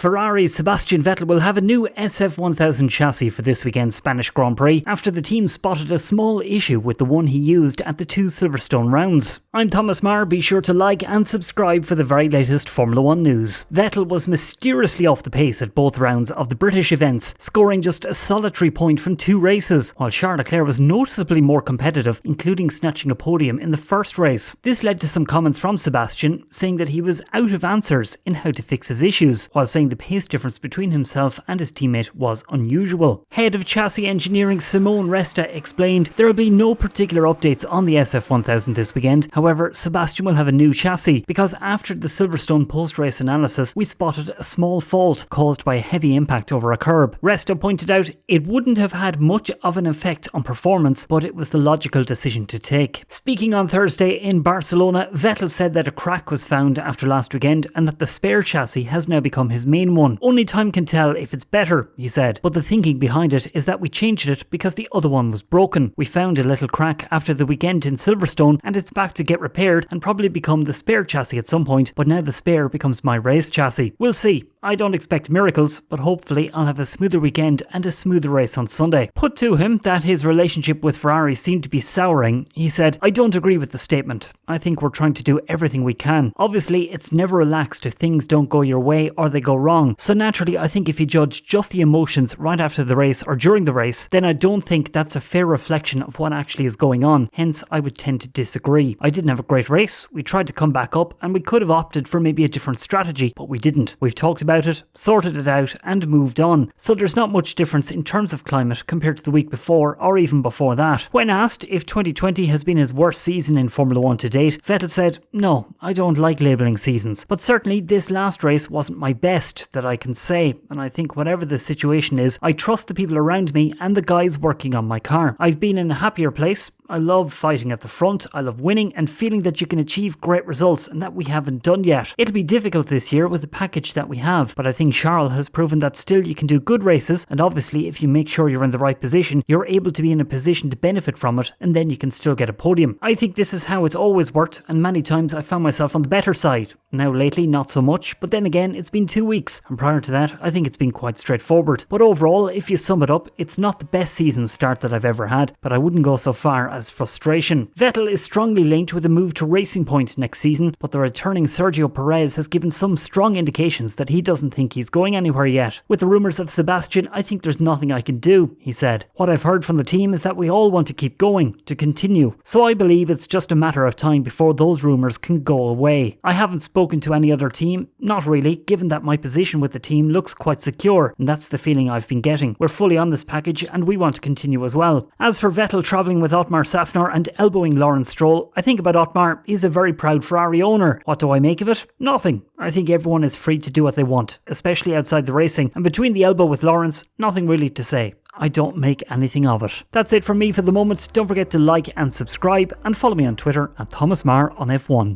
Ferrari's Sebastian Vettel will have a new SF1000 chassis for this weekend's Spanish Grand Prix after the team spotted a small issue with the one he used at the 2 Silverstone rounds. I'm Thomas Marr, be sure to like and subscribe for the very latest Formula 1 news. Vettel was mysteriously off the pace at both rounds of the British events, scoring just a solitary point from 2 races, while Charles Leclerc was noticeably more competitive, including snatching a podium in the first race. This led to some comments from Sebastian, saying that he was out of answers in how to fix his issues, while saying the pace difference between himself and his teammate was unusual. Head of Chassis Engineering Simone Resta explained there will be no particular updates on the SF1000 this weekend. However, Sebastian will have a new chassis because after the Silverstone post-race analysis, we spotted a small fault caused by a heavy impact over a kerb. Resta pointed out it wouldn't have had much of an effect on performance, but it was the logical decision to take. Speaking on Thursday in Barcelona, Vettel said that a crack was found after last weekend and that the spare chassis has now become his main one. Only time can tell if it's better, he said, but the thinking behind it is that we changed it because the other one was broken. We found a little crack after the weekend in Silverstone and it's back to get repaired and probably become the spare chassis at some point, but now the spare becomes my race chassis. We'll see. I don't expect miracles, but hopefully I'll have a smoother weekend and a smoother race on Sunday. Put to him that his relationship with Ferrari seemed to be souring, he said, I don't agree with the statement. I think we're trying to do everything we can. Obviously, it's never relaxed if things don't go your way or they go wrong. So naturally, I think if you judge just the emotions right after the race or during the race, then I don't think that's a fair reflection of what actually is going on. Hence, I would tend to disagree. I didn't have a great race. We tried to come back up and we could have opted for maybe a different strategy, but we didn't. We've talked about it, sorted it out and moved on. So there's not much difference in terms of climate compared to the week before or even before that. When asked if 2020 has been his worst season in Formula 1 to date, Vettel said, no, I don't like labelling seasons, but certainly this last race wasn't my best that I can say, and I think whatever the situation is, I trust the people around me and the guys working on my car. I've been in a happier place. I love fighting at the front, I love winning and feeling that you can achieve great results and that we haven't done yet. It'll be difficult this year with the package that we have, but I think Charles has proven that still you can do good races, and obviously if you make sure you're in the right position, you're able to be in a position to benefit from it, and then you can still get a podium. I think this is how it's always worked, and many times I found myself on the better side. Now lately not so much, but then again it's been 2 weeks, and prior to that I think it's been quite straightforward. But overall, if you sum it up, it's not the best season start that I've ever had, but I wouldn't go so far as frustration. Vettel is strongly linked with a move to Racing Point next season, but the returning Sergio Perez has given some strong indications that he doesn't think he's going anywhere yet. With the rumours of Sebastian, I think there's nothing I can do, he said. What I've heard from the team is that we all want to keep going, to continue. So I believe it's just a matter of time before those rumours can go away. I haven't spoken to any other team, not really, given that my position with the team looks quite secure, and that's the feeling I've been getting. We're fully on this package and we want to continue as well. As for Vettel travelling with Otmar Safnauer and elbowing Lawrence Stroll, I think about Otmar, he's a very proud Ferrari owner. What do I make of it? Nothing. I think everyone is free to do what they want, especially outside the racing, and between the elbow with Lawrence, nothing really to say. I don't make anything of it. That's it from me for the moment. Don't forget to like and subscribe and follow me on Twitter at Thomas Marr on F1.